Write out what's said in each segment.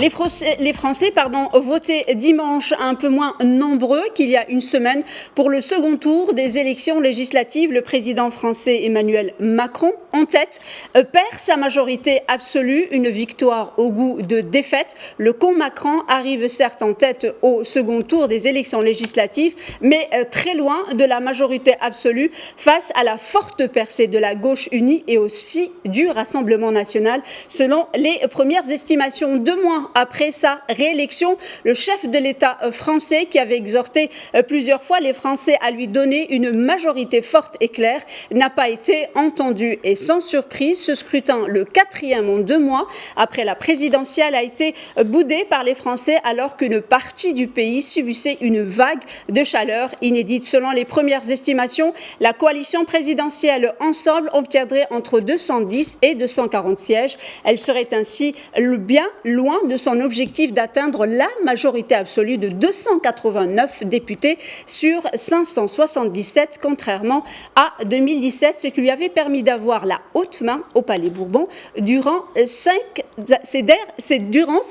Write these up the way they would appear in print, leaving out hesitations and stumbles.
Les Français votaient dimanche un peu moins nombreux qu'il y a une semaine pour le second tour des élections législatives. Le président français Emmanuel Macron, en tête, perd sa majorité absolue, une victoire au goût de défaite. Le camp Macron arrive certes en tête au second tour des élections législatives, mais très loin de la majorité absolue face à la forte percée de la gauche unie et aussi du Rassemblement national. Selon les premières estimations, 2 mois après sa réélection, le chef de l'État français, qui avait exhorté plusieurs fois les Français à lui donner une majorité forte et claire, n'a pas été entendu. Et sans surprise, ce scrutin, le 4e en 2 mois après la présidentielle, a été boudé par les Français alors qu'une partie du pays subissait une vague de chaleur inédite. Selon les premières estimations, la coalition présidentielle Ensemble obtiendrait entre 210 et 240 sièges. Elle serait ainsi bien loin de son objectif d'atteindre la majorité absolue de 289 députés sur 577, contrairement à 2017, ce qui lui avait permis d'avoir la haute main au Palais Bourbon durant ces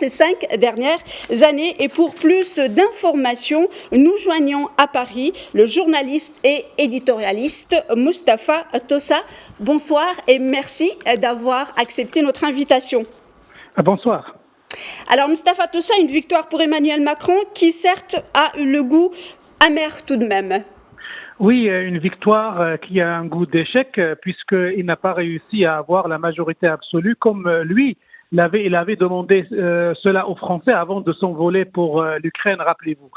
5 dernières années. Et pour plus d'informations, nous joignons à Paris le journaliste et éditorialiste Mustapha Tossa. Bonsoir et merci d'avoir accepté notre invitation. Bonsoir. Alors, Mustapha Tossa, une victoire pour Emmanuel Macron qui, certes, a eu le goût amer tout de même. Oui, une victoire qui a un goût d'échec puisqu'il n'a pas réussi à avoir la majorité absolue comme lui. Il avait demandé cela aux Français avant de s'envoler pour l'Ukraine, rappelez-vous.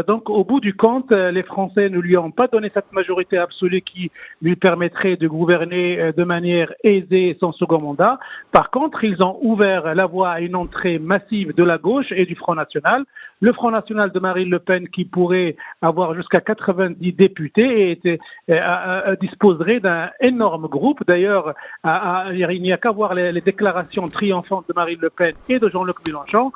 Donc, au bout du compte, les Français ne lui ont pas donné cette majorité absolue qui lui permettrait de gouverner de manière aisée son second mandat. Par contre, ils ont ouvert la voie à une entrée massive de la gauche et du Front National. Le Front National de Marine Le Pen, qui pourrait avoir jusqu'à 90 députés, disposerait d'un énorme groupe. D'ailleurs, il n'y a qu'à voir les déclarations triomphantes de Marine Le Pen et de Jean-Luc Mélenchon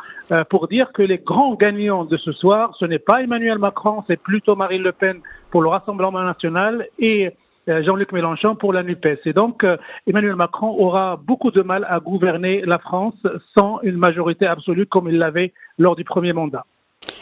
pour dire que les grands gagnants de ce soir, ce n'est pas Emmanuel Macron, c'est plutôt Marine Le Pen pour le Rassemblement national et Jean-Luc Mélenchon pour la NUPES. Et donc, Emmanuel Macron aura beaucoup de mal à gouverner la France sans une majorité absolue comme il l'avait lors du premier mandat.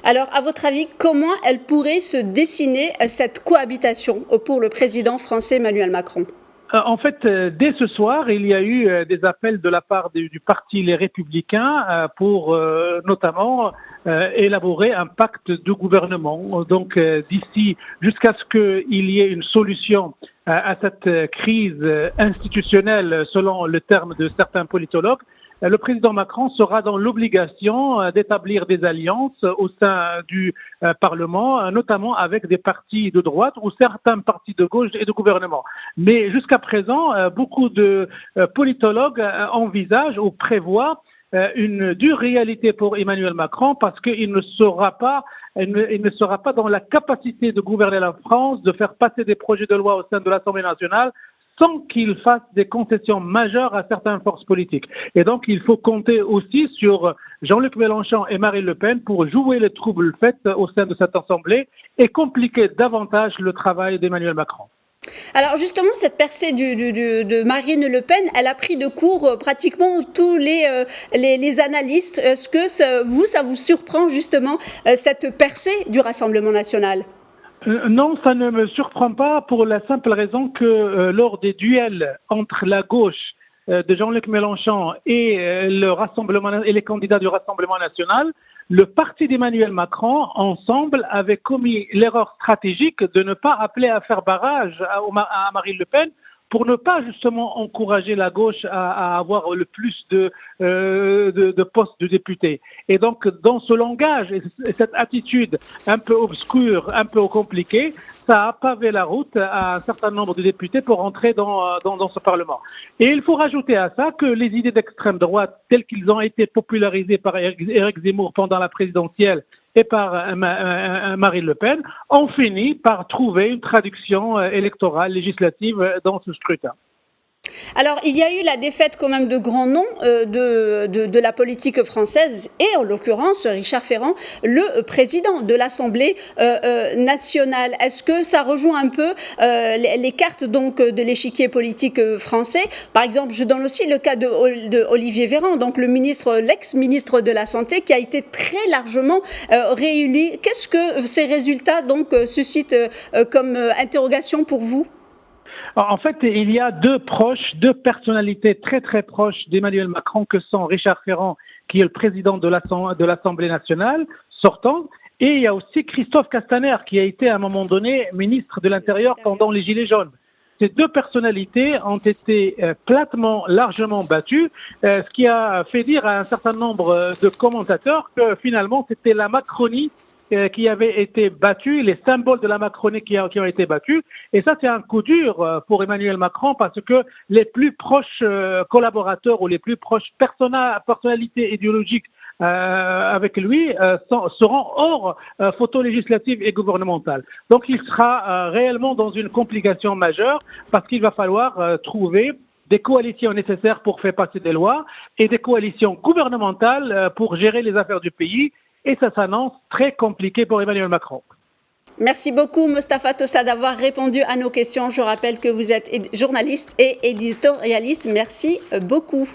Alors, à votre avis, comment elle pourrait se dessiner, cette cohabitation pour le président français Emmanuel Macron ? En fait, dès ce soir, il y a eu des appels de la part du parti Les Républicains pour notamment élaborer un pacte de gouvernement. Donc, d'ici, jusqu'à ce qu'il y ait une solution à cette crise institutionnelle, selon le terme de certains politologues, le président Macron sera dans l'obligation d'établir des alliances au sein du Parlement, notamment avec des partis de droite ou certains partis de gauche et de gouvernement. Mais jusqu'à présent, beaucoup de politologues envisagent ou prévoient une dure réalité pour Emmanuel Macron parce qu'il ne sera pas dans la capacité de gouverner la France, de faire passer des projets de loi au sein de l'Assemblée nationale sans qu'il fasse des concessions majeures à certaines forces politiques. Et donc, il faut compter aussi sur Jean-Luc Mélenchon et Marine Le Pen pour jouer les troubles faits au sein de cette Assemblée et compliquer davantage le travail d'Emmanuel Macron. Alors justement, cette percée de Marine Le Pen, elle a pris de court pratiquement tous les analystes. Est-ce que ça vous surprend justement cette percée du Rassemblement national ? Non, ça ne me surprend pas pour la simple raison que lors des duels entre la gauche de Jean-Luc Mélenchon et les candidats du Rassemblement national, le parti d'Emmanuel Macron, ensemble, avait commis l'erreur stratégique de ne pas appeler à faire barrage à Marine Le Pen pour ne pas justement encourager la gauche à avoir le plus de postes de députés. Et donc, dans ce langage et cette attitude un peu obscure, un peu compliquée, ça a pavé la route à un certain nombre de députés pour entrer dans ce Parlement. Et il faut rajouter à ça que les idées d'extrême droite, telles qu'ils ont été popularisées par Éric Zemmour pendant la présidentielle et par Marine Le Pen, ont fini par trouver une traduction électorale, législative dans ce scrutin. Alors, il y a eu la défaite quand même de grands noms de la politique française et en l'occurrence Richard Ferrand, le président de l'Assemblée nationale. Est-ce que ça rejoint un peu les cartes donc de l'échiquier politique français? Par exemple, je donne aussi le cas de Olivier Véran, donc l'ex-ministre de la Santé, qui a été très largement réélu. Qu'est-ce que ces résultats donc suscitent comme interrogation pour vous? En fait, il y a deux personnalités très très proches d'Emmanuel Macron, que sont Richard Ferrand, qui est le président de l'Assemblée nationale sortant, et il y a aussi Christophe Castaner, qui a été à un moment donné ministre de l'Intérieur pendant les Gilets jaunes. Ces deux personnalités ont été largement battues, ce qui a fait dire à un certain nombre de commentateurs que finalement c'était la Macronie qui avait été battue, les symboles de la Macronie qui ont été battus. Et ça, c'est un coup dur pour Emmanuel Macron, parce que les plus proches collaborateurs ou les plus proches personnalités idéologiques avec lui seront hors photo législative et gouvernementale. Donc il sera réellement dans une complication majeure, parce qu'il va falloir trouver des coalitions nécessaires pour faire passer des lois et des coalitions gouvernementales pour gérer les affaires du pays. Et ça s'annonce très compliqué pour Emmanuel Macron. Merci beaucoup, Mostafa Tossa, d'avoir répondu à nos questions. Je rappelle que vous êtes journaliste et éditorialiste. Merci beaucoup.